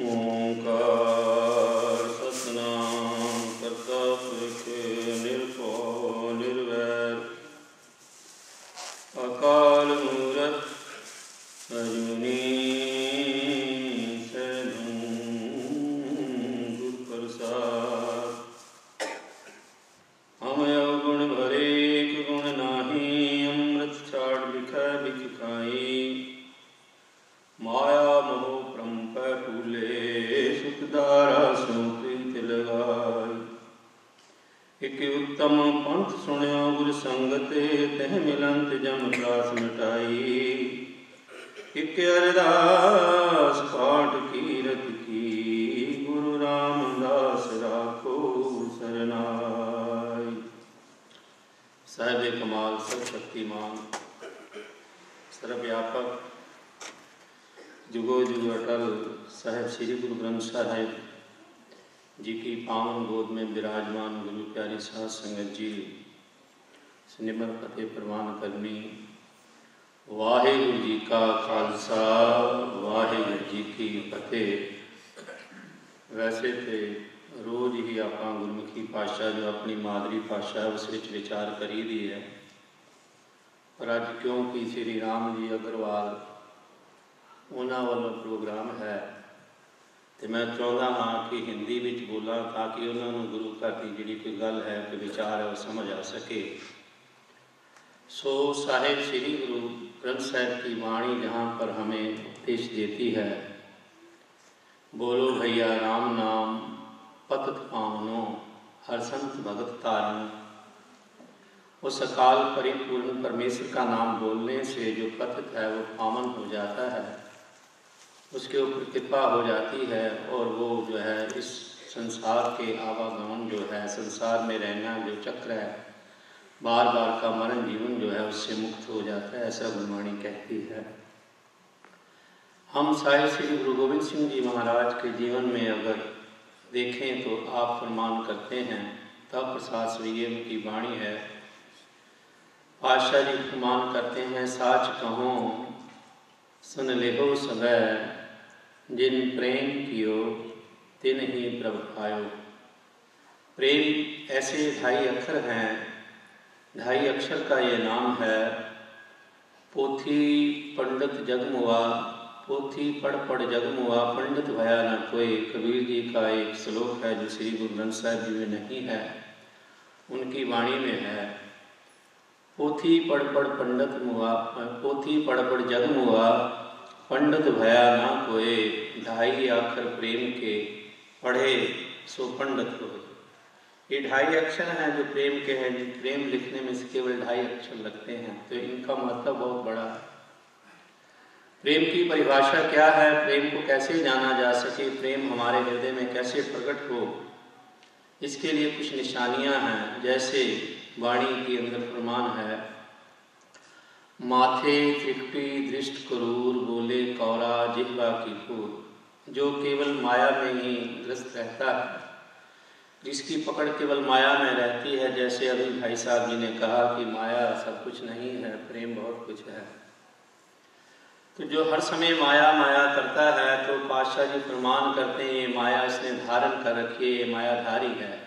ओंकार सतनाम करता पुरख निरभौ निर्वैर अकाल मूरत अजूनी सैभं गुर प्रसाद। हम अवगुण भरे गुण नाही, अमृत छाड़ बिखै बिख खाई। माया मोह प्रंप फूले, सुखदारा सो प्रीत लगाई। एक उत्तम पंथ सुनियो गुर संगते, तह मिलंत जम त्रास मिटाई। एक अरदास पाठ कीरत की, गुरु रामदास राखो सरनाई। साहिब कमाल सर्वशक्तिमान सर्वव्यापक जुगो जुग अटल साहेब श्री गुरु ग्रंथ साहिब जी की पावन गोद में विराजमान गुरु प्यारी साध संगत जी, सिमर फतेह प्रवान करनी। वाहिगुरु जी का खालसा वाहिगुरु जी की फतेह। वैसे तो रोज़ ही आप गुरमुखी भाषा जो अपनी मादरी भाषा है उस विचार करी दी है, पर अज क्योंकि श्री राम जी अग्रवाल उन्होंने वालों प्रोग्राम है तो मैं चाहता हाँ कि हिंदी में बोला ताकि उन्होंने गुरु घर की जी कोई गल है कोई विचार है वो समझ आ सके। सो साहिब श्री गुरु ग्रंथ साहिब की वाणी जहाँ पर हमें उपदेश देती है, बोलो भैया राम नाम पतत पावनो, हर संत भगत तारण। उस अकाल परिपूर्ण परमेश्वर का नाम बोलने से जो पतित है वो पावन हो जाता है, उसके ऊपर कृपा हो जाती है और वो जो है इस संसार के आवागमन जो है संसार में रहना जो चक्र है बार बार का मरण जीवन जो है उससे मुक्त हो जाता है, ऐसा गुरबाणी कहती है। हम साहिब श्री गुरु गोविंद सिंह जी महाराज के जीवन में अगर देखें तो आप फरमान करते हैं तब प्रसाद स्वीय की वाणी है। पातशाह जी फरमान करते हैं, साच कहो सुन लेहो सबै, जिन प्रेम कियो तिन ही प्रभ पायो। प्रेम ऐसे 2.5 अक्षर हैं, 2.5 अक्षर का ये नाम है। पोथी पंडित जगमुआ, पोथी पढ़ पढ़ जगमुआ, पंडित भया न कोई। कबीर जी का एक श्लोक है जो श्री गुरु ग्रंथ साहिब जी में नहीं है, उनकी वाणी में है। पोथी पढ़ पढ़ पंडित मुआ, पोथी पढ़ पढ़ जगमुआ, पंडित भया ना कोई। 2.5 अक्षर प्रेम के पढ़े सो पंडित होए। ये 2.5 अक्षर हैं जो प्रेम के हैं, प्रेम लिखने में से केवल 2.5 अक्षर लगते हैं, तो इनका मतलब बहुत बड़ा है। प्रेम की परिभाषा क्या है, प्रेम को कैसे जाना जा सके, प्रेम हमारे हृदय में कैसे प्रकट हो, इसके लिए कुछ निशानियां हैं। जैसे वाणी के अंदर प्रमाण है, माथे त्रिकटी दृष्ट क्रूर, बोले कौरा जिह्वा की फूर। जो केवल माया में ही ग्रस्त रहता है, जिसकी पकड़ केवल माया में रहती है, जैसे अभी भाई साहब जी ने कहा कि माया सब कुछ नहीं है, प्रेम बहुत कुछ है। तो जो हर समय माया माया करता है, तो पातशाह जी प्रमाण करते हैं ये माया इसने धारण कर रखी है, ये मायाधारी है।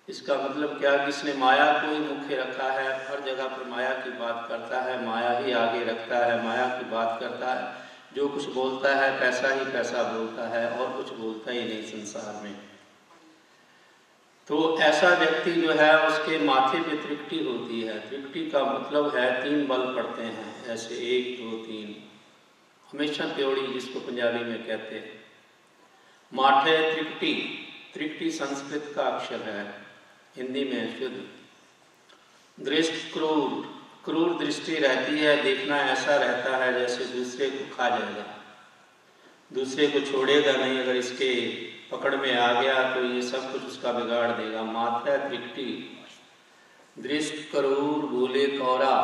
इसका मतलब क्या कि इसने माया को ही मुख्य रखा है, हर जगह पर माया की बात करता है, माया ही आगे रखता है, माया की बात करता है। जो कुछ बोलता है पैसा ही पैसा बोलता है और कुछ बोलता ही नहीं संसार में। तो ऐसा व्यक्ति जो है उसके माथे पे त्रिकटी होती है। त्रिकटी का मतलब है 3 बल पड़ते हैं, ऐसे 1 2 3, हमेशा त्योड़ी जिसको पंजाबी में कहते हैं। माथे त्रिकटी, त्रिकटी संस्कृत का अक्षर है, हिंदी में शुद्ध। दृष्ट क्रूर, क्रूर दृष्टि रहती है, देखना ऐसा रहता है जैसे दूसरे को खा जाएगा, दूसरे को छोड़ेगा नहीं, अगर इसके पकड़ में आ गया तो ये सब कुछ उसका बिगाड़ देगा। माथा त्रिकटी, दृष्ट क्रूर, बोले कौरा,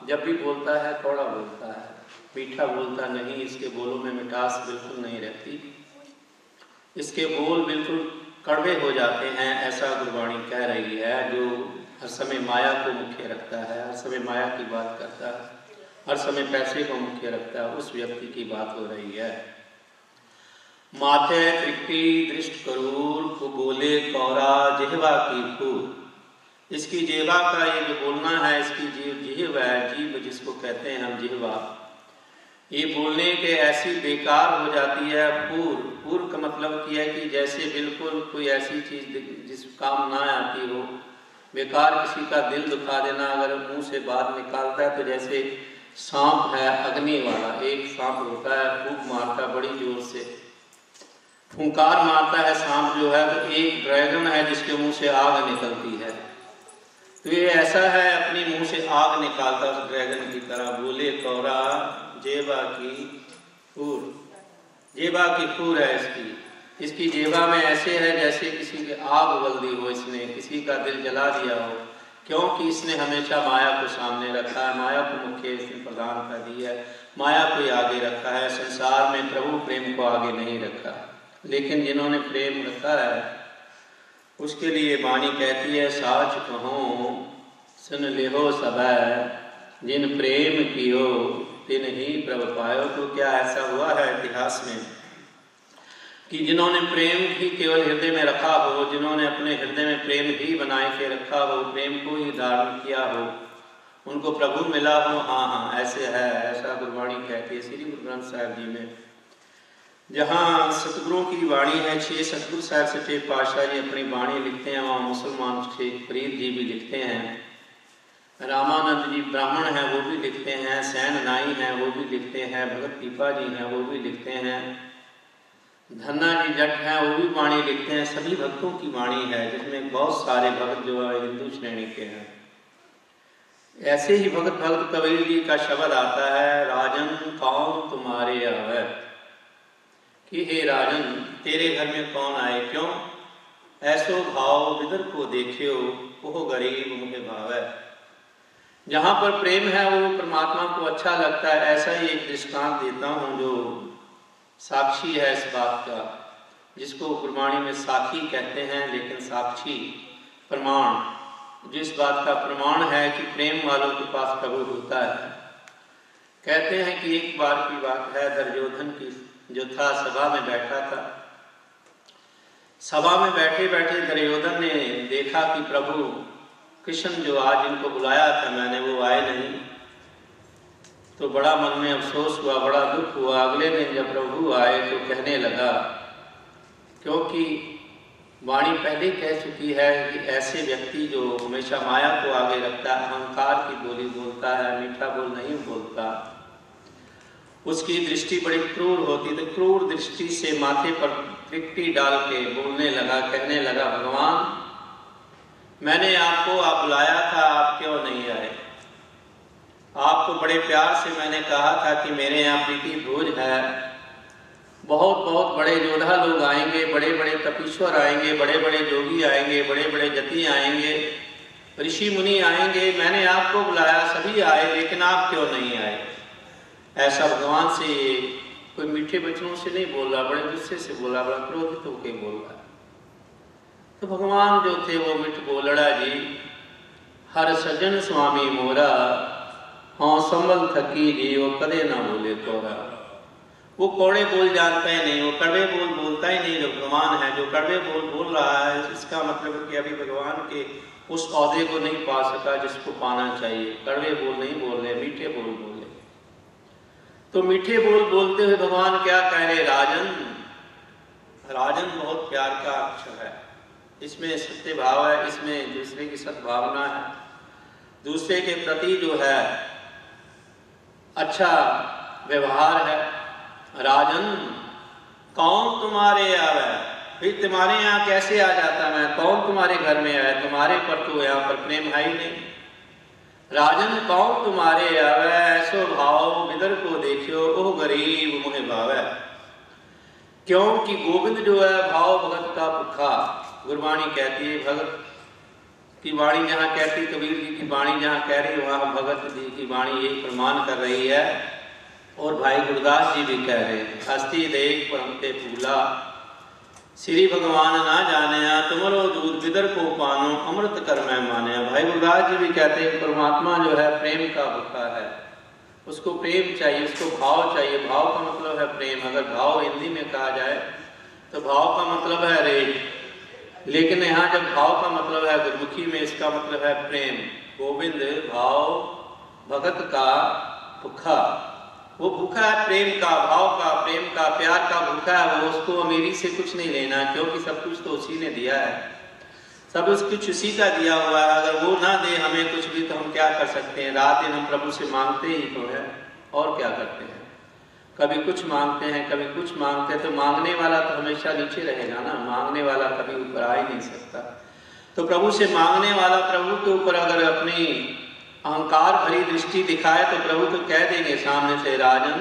जब भी बोलता है कौड़ा बोलता है, मीठा बोलता नहीं, इसके बोलों में मिठास बिल्कुल नहीं रहती, इसके बोल बिल्कुल कड़वे हो जाते हैं, ऐसा गुरबाणी कह रही है। जो हर समय माया को मुख्य रखता है, हर समय माया की बात करता है, हर समय पैसे को मुख्य रखता है, उस व्यक्ति की बात हो रही है। माथे तृप्ति दृष्ट करूर को बोले कौरा जिह्वा की फूल। इसकी जिह्वा का ये जो बोलना है, इसकी जीव है, जीव जिसको कहते हैं हम जिह्वा, ये बोलने के ऐसी बेकार हो जाती है। पूर का मतलब किया है कि जैसे बिल्कुल कोई ऐसी चीज़ जिस काम ना आती हो, बेकार किसी का दिल दुखा देना अगर मुंह से बात निकालता है तो जैसे सांप है अग्नि वाला, एक सांप होता है फूंक मारता है बड़ी जोर से, फुंकार मारता है सांप जो है, तो एक ड्रैगन है जिसके मुंह से आग निकलती है। तो ये ऐसा है, अपनी मुंह से आग निकालता उस ड्रैगन की तरह। बोले कौरा जेबा की फूर, जेबा की फूर है इसकी जेबा में ऐसे है जैसे किसी की आग उगल दी हो, इसने किसी का दिल जला दिया हो, क्योंकि इसने हमेशा माया को सामने रखा है, माया को मुख्य इसने प्रदान कर दिया है, माया को ही आगे रखा है। संसार में प्रभु प्रेम को आगे नहीं रखा, लेकिन जिन्होंने प्रेम रखा है उसके लिए वाणी कहती है, साच कहो सुन लेहो सबै, जिन प्रेम कियो तिन ही प्रभ पायो। तो क्या ऐसा हुआ है इतिहास में कि जिन्होंने प्रेम ही केवल हृदय में रखा हो, जिन्होंने अपने हृदय में प्रेम ही बनाए के रखा हो, प्रेम को ही धारण किया हो, उनको प्रभु मिला हो। हाँ, ऐसे है, ऐसा गुरबाणी कहती है श्री गुरु ग्रंथ साहिब जी में। जहाँ सतगुरुओं की वाणी है, 6 सतगुरु साहिब सच्चे पातशाह जी अपनी वाणी लिखते हैं, वहाँ मुसलमान शेख फरीद जी भी लिखते हैं, रामानंद जी ब्राह्मण हैं वो भी लिखते हैं, सैन नाई हैं वो भी लिखते हैं, भगत पीपा जी हैं वो भी लिखते हैं, धन्ना जी जट हैं वो भी वाणी लिखते हैं। सभी भक्तों की वाणी है, जिसमें बहुत सारे भक्त जो है हिंदू श्रेणी के हैं। ऐसे ही भगत कबीर जी का शब्द आता है, राजन कौन तुम्हारे आवे, कि हे राजन तेरे घर में कौन आए क्यों, ऐसो भाव विदर को देखियो वो गरीब मुझे भावे। जहाँ पर प्रेम है वो परमात्मा को अच्छा लगता है। ऐसा ही एक दृष्टांत देता हूँ जो साक्षी है इस बात का, जिसको गुरबाणी में साखी कहते हैं, लेकिन साक्षी प्रमाण, जिस बात का प्रमाण है कि प्रेम वालों के पास प्रभु होता है। कहते हैं कि एक बार की बात है, दुर्योधन की जो था सभा में बैठा था, सभा में बैठे बैठे दुर्योधन ने देखा कि प्रभु कृष्ण जो आज इनको बुलाया था मैंने, वो आए नहीं, तो बड़ा मन में अफसोस हुआ, बड़ा दुख हुआ। अगले दिन जब प्रभु आए तो कहने लगा, क्योंकि वाणी पहले कह चुकी है कि ऐसे व्यक्ति जो हमेशा माया को आगे रखता है, अहंकार की बोली बोलता है, मीठा बोल नहीं बोलता, उसकी दृष्टि बड़ी क्रूर होती। तो क्रूर दृष्टि से माथे पर त्रिकटी डाल के बोलने लगा, कहने लगा, भगवान मैंने आपको आप बुलाया था, आप क्यों नहीं आए? आपको बड़े प्यार से मैंने कहा था कि मेरे यहाँ प्रीति भोज है, बहुत बहुत बड़े योद्धा लोग आएंगे, बड़े बड़े तपीश्वर आएंगे, बड़े बड़े योगी आएंगे, बड़े बड़े जति आएंगे, ऋषि मुनि आएंगे, मैंने आपको बुलाया, सभी आए, लेकिन आप क्यों नहीं आए? ऐसा भगवान से कोई मीठे वचनों से नहीं बोल रहा, बड़े गुस्से से बोला, बड़ा क्रोधित होकर बोल रहा। तो भगवान जो थे वो मिठ बोलड़ा जी, हर सज्जन स्वामी मोरा, हाँ संबल थकी जी वो कदे ना बोले तोरा। वो कौड़े बोल जानता ही नहीं, वो कड़वे बोल बोलता ही नहीं। जो भगवान है जो कड़वे बोल बोल रहा है, इसका मतलब कि अभी भगवान के उस औहदे को नहीं पा सका जिसको पाना चाहिए। कड़वे बोल नहीं बोल रहे, मीठे बोल बोल रहे। तो मीठे बोल बोलते हुए भगवान क्या कह रहे, राजन, राजन बहुत प्यार का अक्षर है, इसमें सत्य भाव है, इसमें दूसरे की सद्भावना है, दूसरे के प्रति जो है अच्छा व्यवहार है। राजन कौन तुम्हारे आवे, फिर तुम्हारे यहाँ कैसे आ जाता मैं, कौन तुम्हारे घर में आए, तुम्हारे पर तो यहाँ पर प्रेम है ही नहीं। राजन कौन तुम्हारे आवे, ऐसो भाव विदर को देखियो ओह गरीब मुहे भावे। क्योंकि गोविंद जो है भाव भगत का भुखा, गुरबाणी कहती है, भगत की वाणी जहाँ कहती, कबीर जी की वाणी जहाँ कह रही है, वहाँ भगत जी की वाणी यही प्रमाण कर रही है। और भाई गुरदास जी भी कह रहे हैं, हस्ती देख परमते फूला, श्री भगवान ना जाने तुमरो दूध विदर को पानो, अमृत कर मैं माने। भाई गुरदास जी भी कहते हैं परमात्मा जो है प्रेम का भुखा है, उसको प्रेम चाहिए, उसको भाव चाहिए। भाव का मतलब है प्रेम। अगर भाव हिंदी में कहा जाए तो भाव का मतलब है रेट, लेकिन यहाँ जब भाव का मतलब है गुरमुखी में, इसका मतलब है प्रेम। गोविंद भाव भगत का भूखा, वो भूखा है प्रेम का, भाव का, प्रेम का, प्यार का भूखा है वो। उसको अमीरी से कुछ नहीं लेना, क्योंकि सब कुछ तो उसी ने दिया है, सब कुछ उसी का दिया हुआ है। अगर वो ना दे हमें कुछ भी तो हम क्या कर सकते हैं? रात दिन हम प्रभु से मांगते ही तो है, और क्या करते हैं? कभी कुछ मांगते हैं, कभी कुछ मांगते हैं, तो मांगने वाला तो हमेशा नीचे रहेगा ना, मांगने वाला कभी ऊपर आ ही नहीं सकता। तो प्रभु से मांगने वाला प्रभु के ऊपर अगर अपनी अहंकार भरी दृष्टि दिखाए तो प्रभु तो कह देंगे सामने से, राजन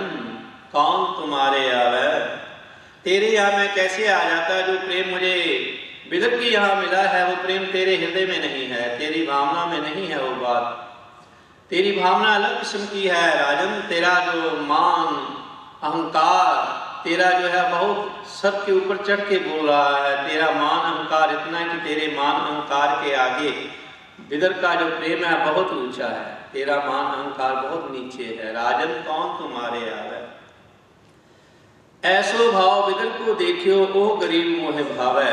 कौन तुम्हारे आवे, तेरे यहाँ मैं कैसे आ जाता? जो प्रेम मुझे विदर के यहाँ मिला है वो प्रेम तेरे हृदय में नहीं है, तेरी भावना में नहीं है वो बात। तेरी भावना अलग किस्म की है राजन। तेरा जो मान अहंकार, तेरा जो है बहुत सबके ऊपर चढ़ के बोल रहा है। तेरा मान अहंकार इतना कि तेरे मान अहंकार के आगे विदर का जो प्रेम है बहुत ऊंचा है, तेरा मान अहंकार बहुत नीचे है। राजन कौन तुम्हारे आवे, ऐसो भाव विदर को देखियो ओ गरीब मोहे भावे।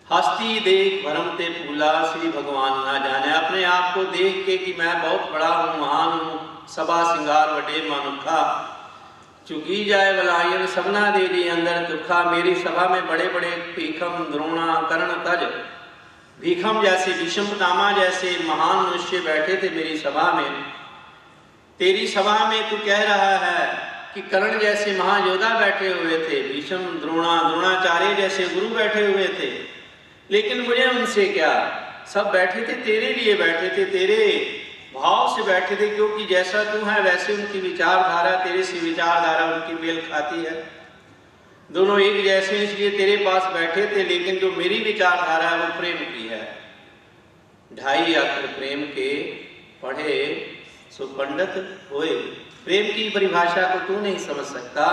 हस्ती देख भरम ते फूला, श्री भगवान ना जाने। अपने आप को देख के कि मैं बहुत बड़ा हूँ, महान हूँ, सभा सिंगार वटे मनुखा, चुगी जाए वलायन सबना दे दी अंदर दुखा। मेरी सभा में बड़े बड़े भीखम द्रोणा कर्ण तज, भीखम जैसे भीष्म पितामह जैसे महान मनुष्य बैठे थे मेरी सभा में। तेरी सभा में तू कह रहा है कि कर्ण जैसे महायोद्धा बैठे हुए थे, भीष्म द्रोणाचार्य जैसे गुरु बैठे हुए थे, लेकिन मुझे उनसे क्या? सब बैठे थे तेरे लिए बैठे थे, तेरे भाव से बैठे थे, क्योंकि जैसा तू है वैसे उनकी विचारधारा तेरे से विचारधारा उनकी मेल खाती है, दोनों एक जैसे, इसलिए तेरे पास बैठे थे। लेकिन जो मेरी विचारधारा है वो प्रेम की है। 2.5 अक्षर प्रेम के पढ़े सो पंडित होए। प्रेम की परिभाषा को तू नहीं समझ सकता,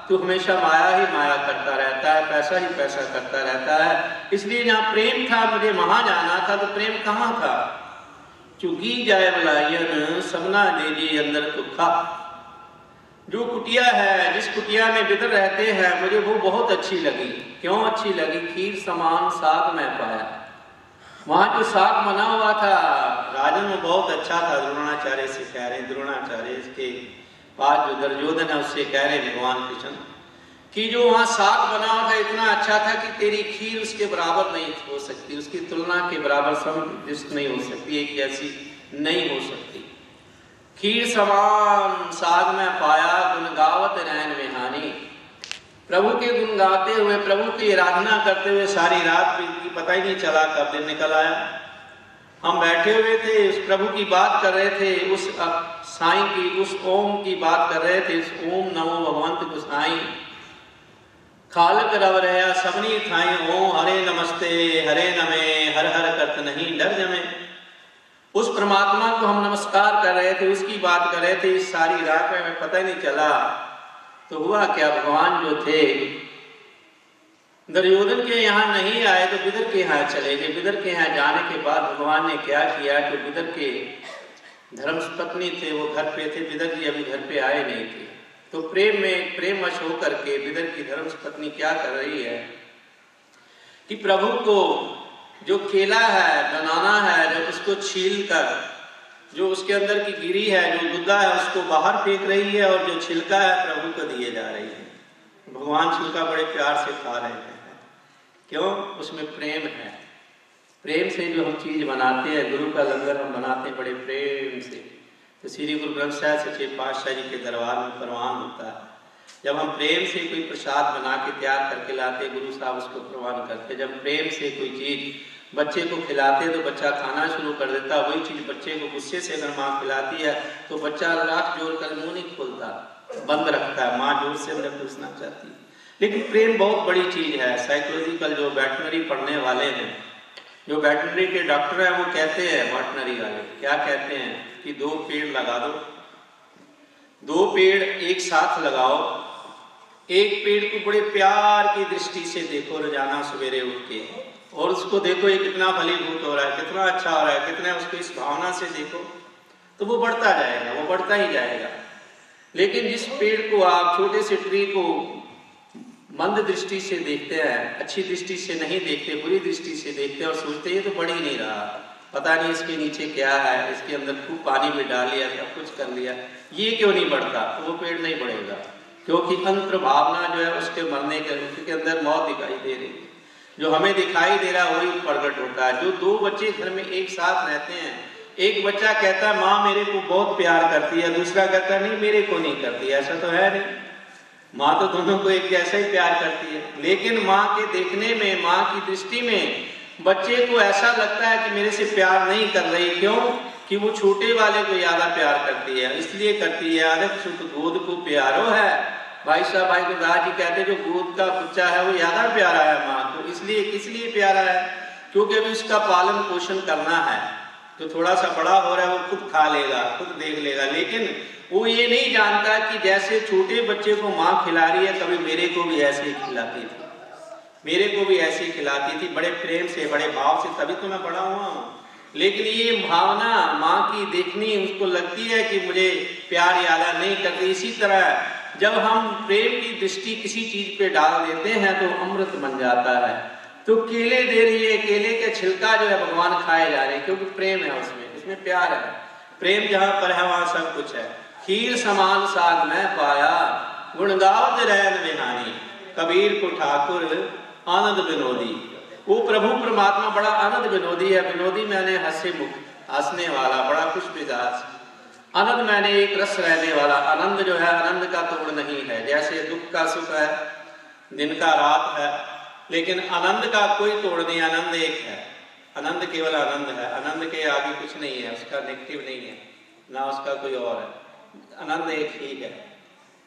तू हमेशा माया ही माया करता रहता है, पैसा ही पैसा करता रहता है। इसलिए जहाँ प्रेम था, मुझे वहां जाना था, तो प्रेम कहाँ था? चुगी जाए वलायन सबना दे दी अंदर दुखा। जो कुटिया है, जिस कुटिया में विदर रहते हैं, मुझे वो बहुत अच्छी लगी। क्यों अच्छी लगी? खीर समान साग मैं पाया। वहां जो साग बना हुआ था राजन वो बहुत अच्छा था। द्रोणाचार्य से कह रहे, द्रोणाचार्य इसके पास जो दुर्योधन है उससे कह रहे भगवान कृष्ण कि जो वहाँ साग बना हुआ था इतना अच्छा था कि तेरी खीर उसके बराबर नहीं हो सकती, उसकी तुलना के बराबर समदृष्ट नहीं हो सकती, एक जैसी नहीं हो सकती। खीर समान साग में पाया, गुण गावत रहन में हानि। प्रभु के गुण गाते हुए, प्रभु की आराधना करते हुए सारी रात बीती, पता ही नहीं चला कब दिन निकल आया। हम बैठे हुए थे, उस प्रभु की बात कर रहे थे, उस साईं की, उस ओम की बात कर रहे थे। ओम नमो भगवंत गोसाई खालक रव रहा सबनी थाई, ओम हरे नमस्ते हरे नमे, हर हर करत नहीं डर जमे। उस परमात्मा को हम नमस्कार कर रहे थे, उसकी बात कर रहे थे इस सारी रात में, हमें पता ही नहीं चला। तो हुआ क्या, भगवान जो थे दुर्योधन के यहाँ नहीं आए तो विदर के यहाँ चले गए। विदर के यहाँ जाने के बाद भगवान ने क्या किया कि विदर के धर्मपत्नी थे वो घर पे थे, विदर जी अभी घर पे आए नहीं थे। तो प्रेम में प्रेमवश होकर के विदर की धर्मपत्नी क्या कर रही है कि प्रभु को जो केला है बनाना है, जो उसको छील कर जो उसके अंदर की गिरी है, जो गुद्दा है, उसको बाहर फेंक रही है और जो छिलका है प्रभु को दिए जा रही है। भगवान छिलका बड़े प्यार से खा रहे हैं। क्यों? उसमें प्रेम है। प्रेम से जो हम चीज बनाते हैं, गुरु का लंगर हम बनाते हैं बड़े प्रेम से। तो श्री गुरु ग्रंथ साहिब सच्चे पातशाह जी के दरबार में प्रवान होता है। जब हम प्रेम से कोई प्रसाद बना के तैयार करके लाते, गुरु साहब उसको प्रवान करते। जब प्रेम से कोई चीज बच्चे को खिलाते तो बच्चा खाना शुरू कर देता। वही चीज बच्चे को गुस्से से अगर माँ खिलाती है तो बच्चा लाख जोर कर मुंह नहीं खोलता, बंद रखता है। माँ जोर से अंदर घुसना चाहती है। लेकिन प्रेम बहुत बड़ी चीज है। साइकोलॉजिकल जो वेटनरी पढ़ने वाले हैं, जो वेटनरी के डॉक्टर हैं, वो कहते हैं, वेटनरी वाले क्या कहते हैं कि 2 पेड़ लगा दो, 2 पेड़ एक साथ लगाओ। एक पेड़ को बड़े प्यार की दृष्टि से देखो रोजाना सवेरे उठ के, और उसको देखो ये कितना फलीभूत हो रहा है, कितना अच्छा हो रहा है, कितना उसको इस भावना से देखो, तो वो बढ़ता जाएगा, वो बढ़ता ही जाएगा। लेकिन जिस पेड़ को आप छोटे से ट्री को मंद दृष्टि से देखते हैं, अच्छी दृष्टि से नहीं देखते, बुरी दृष्टि से देखते हैं और सोचते ये तो बढ़ ही नहीं रहा, पता नहीं इसके नीचे क्या है, इसके अंदर खूब पानी भी डाल लिया, सब कुछ कर लिया, ये क्यों नहीं बढ़ता, तो वो पेड़ नहीं बढ़ेगा, क्योंकि अंतर भावना जो है उसके मरने के अंदर मौत दिखाई दे रही है। जो हमें दिखाई दे रहा है वही प्रकट होता है। जो दो बच्चे घर में एक साथ रहते हैं, एक बच्चा कहता है माँ मेरे को बहुत प्यार करती है, दूसरा कहता है नहीं मेरे को नहीं करती, ऐसा तो है नहीं, माँ तो दोनों को एक जैसा ही प्यार करती है, लेकिन माँ के देखने में, माँ की दृष्टि में बच्चे को ऐसा लगता है कि मेरे से प्यार नहीं कर रही, क्यों कि वो छोटे वाले को ज्यादा प्यार करती है, इसलिए करती है। अरे सुख गोद को प्यारो है, भाई साहब भाई गुरदास जी कहते जो गोद का बच्चा है वो ज्यादा प्यारा है माँ को, इसलिए किस लिए प्यारा है, क्योंकि अभी उसका पालन पोषण करना है, तो थोड़ा सा बड़ा हो रहा है वो खुद खा लेगा, खुद देख लेगा, लेकिन वो ये नहीं जानता कि जैसे छोटे बच्चे को माँ खिला रही है, कभी मेरे को भी ऐसे ही खिलाती थी, मेरे को भी ऐसे ही खिलाती थी, बड़े प्रेम से, बड़े भाव से, तभी तो मैं बड़ा हुआ हूँ। लेकिन ये भावना माँ की देखनी उसको लगती है कि मुझे प्यार ज्यादा नहीं करती। इसी तरह जब हम प्रेम की दृष्टि किसी चीज पे डाल देते हैं तो अमृत बन जाता है। तो केले दे रही है, केले के छिलका जो है भगवान खाए जा रहे हैं, क्योंकि प्रेम है उसमें प्यार है, प्रेम जहाँ पर है वहां सब कुछ है। खीर समान साग मैं पाया, गुण गावत रैन बिहानी, कबीर को ठाकुर आनंद विनोदी। वो प्रभु परमात्मा बड़ा आनंद विनोदी है, विनोदी मैंने हंसे मुख, हंसने वाला, बड़ा खुश मिजाज, आनंद मैंने एक रस रहने वाला। आनंद जो है, आनंद का तोड़ नहीं है, जैसे दुख का सुख है, दिन का रात है, लेकिन आनंद का कोई तोड़ नहीं, आनंद एक है, आनंद केवल आनंद है, आनंद के आगे कुछ नहीं है, उसका नेगेटिव नहीं है, ना उसका कोई और है, आनंद एक ही है।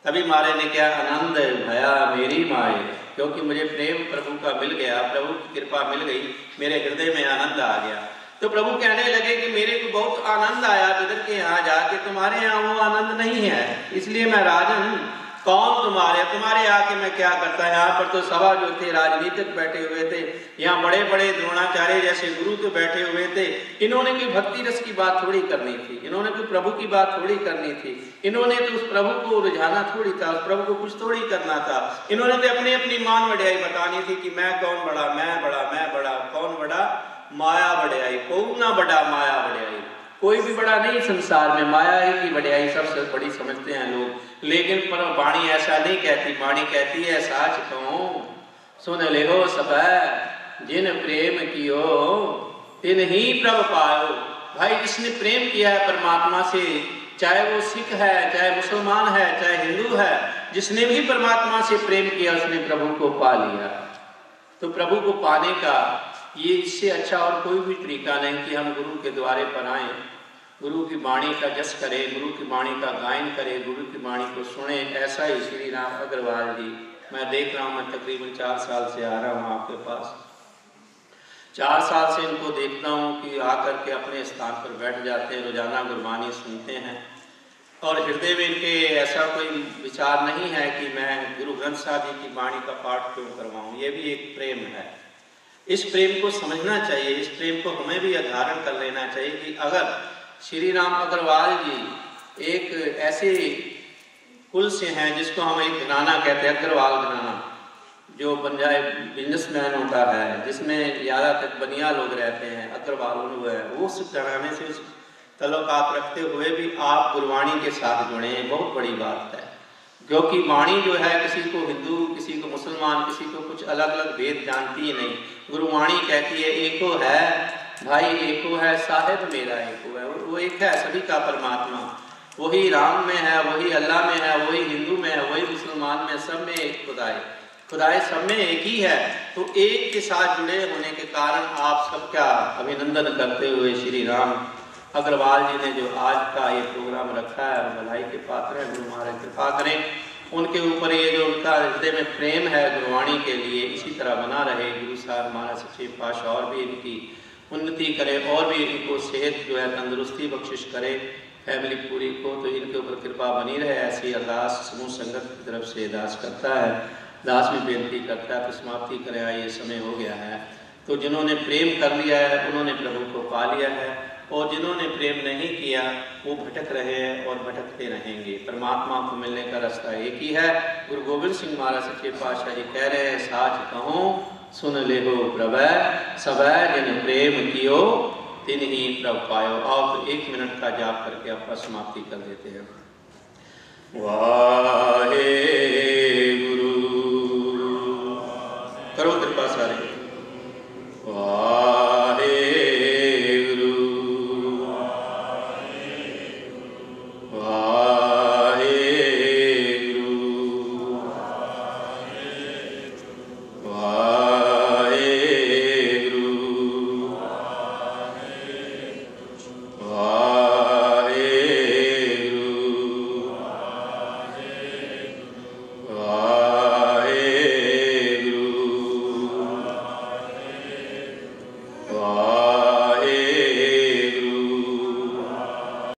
तभी मारे ने क्या, आनंद भया मेरी माए, क्योंकि मुझे प्रेम प्रभु का मिल गया, प्रभु की कृपा मिल गई, मेरे हृदय में आनंद आ गया। तो प्रभु कहने लगे कि मेरे को बहुत आनंद आया बिदर के यहाँ जाके, तुम्हारे यहाँ वो आनंद नहीं है, इसलिए मैं राजन कौन तुम्हारे आके मैं क्या करता है। यहाँ पर तो सभा जो थे राजनीतिक बैठे हुए थे, यहाँ बड़े बड़े द्रोणाचार्य जैसे गुरु तो बैठे हुए थे, इन्होंने कोई भक्ति रस की बात थोड़ी करनी थी, इन्होंने कोई प्रभु की बात थोड़ी करनी थी, इन्होंने तो उस प्रभु को रुझाना थोड़ी था, उस प्रभु को कुछ थोड़ी करना था, इन्होंने तो अपनी अपनी मान बढ़ियाई बतानी थी कि मैं कौन बड़ा, मैं बड़ा, मैं बड़ा, कौन बड़ा, माया बढ़ियाई, कौन ना बड़ा माया बढ़ियाई, कोई भी बड़ा नहीं संसार में, माया ही की बढ़ियाई सबसे बड़ी समझते हैं लोग। लेकिन पर वाणी ऐसा नहीं कहती, वाणी कहती है साच कहूं सुन ले हो सब, जिन प्रेम कियो तिन ही प्रभु पायो। भाई जिसने प्रेम किया है परमात्मा से, चाहे वो सिख है, चाहे मुसलमान है, चाहे हिंदू है, जिसने भी परमात्मा से प्रेम किया उसने प्रभु को पा लिया। तो प्रभु को पाने का ये इससे अच्छा और कोई भी तरीका नहीं कि हम गुरु के द्वारे पर आए, गुरु की वाणी का जस करें, गुरु की वाणी का गायन करें, गुरु की वाणी को सुने। ऐसा ही श्री राम अग्रवाल जी, मैं देख रहा हूँ, मैं तकरीबन 4 साल से आ रहा हूँ आपके पास, 4 साल से इनको देखता हूँ कि आकर के अपने स्थान पर बैठ जाते हैं, रोजाना गुरबानी सुनते हैं, और हृदय में इनके ऐसा कोई विचार नहीं है कि मैं गुरु ग्रंथ साहब जी की वाणी का पाठ क्यों करवाऊँ। ये भी एक प्रेम है, इस प्रेम को समझना चाहिए, इस प्रेम को हमें भी धारण कर लेना चाहिए कि अगर श्री राम अग्रवाल जी एक ऐसे कुल से हैं जिसको हम एक घराना कहते हैं, अग्रवाल घराना, जो पंजाबी बिजनेसमैन होता है, जिसमें ज़्यादातर बनिया लोग रहते हैं, अग्रवाल हुए हैं, वो उस घराने से उस तल्लुकात रखते हुए भी आप गुरबाणी के साथ जुड़े हैं, बहुत बड़ी बात है। क्योंकि वाणी जो है किसी को हिंदू, किसी को मुसलमान, किसी को कुछ अलग अलग भेद जानती ही नहीं। गुरुवाणी कहती है एको है भाई, एको है साहिब मेरा एको है, वो एक है सभी का परमात्मा, वही राम में है, वही अल्लाह में है, वही हिंदू में है, वही मुसलमान में, सब में एक खुदाई, खुदाई सब में एक ही है। तो एक के साथ जुड़े होने के कारण आप सबका अभिनंदन करते हुए श्री राम अग्रवाल जी ने जो आज का ये प्रोग्राम रखा है, भलाई के पात्र हैं, गुरु महाराज कृपा करें उनके ऊपर, ये जो उनका हृदय में प्रेम है गुरुवाणी के लिए, इसी तरह बना रहे। गुरु साहब महाराज सच्चे पातशाह और भी इनकी उन्नति करे, और भी इनको सेहत जो है तंदुरुस्ती बख्शिश करे, फैमिली पूरी को, तो इनके ऊपर कृपा बनी रहे। ऐसी अरदास समूह संगत की तरफ से दास करता है, दास भी बेनती करता है, तो समाप्ति करे, ये समय हो गया है। तो जिन्होंने प्रेम कर लिया है उन्होंने प्रभु को पा लिया है, और जिन्होंने प्रेम नहीं किया वो भटक रहे हैं और भटकते रहेंगे। परमात्मा को मिलने का रास्ता एक ही है। गुरु गोविंद सिंह महाराज सच्चे पातशाह जी कह रहे हैं, साच कहूँ सुन ले हो प्रभै, सबै जिन प्रेम कियो तिन ही प्रभ पायो। आप 1 मिनट का जाप करके आपका समाप्ति कर देते हैं। वाहे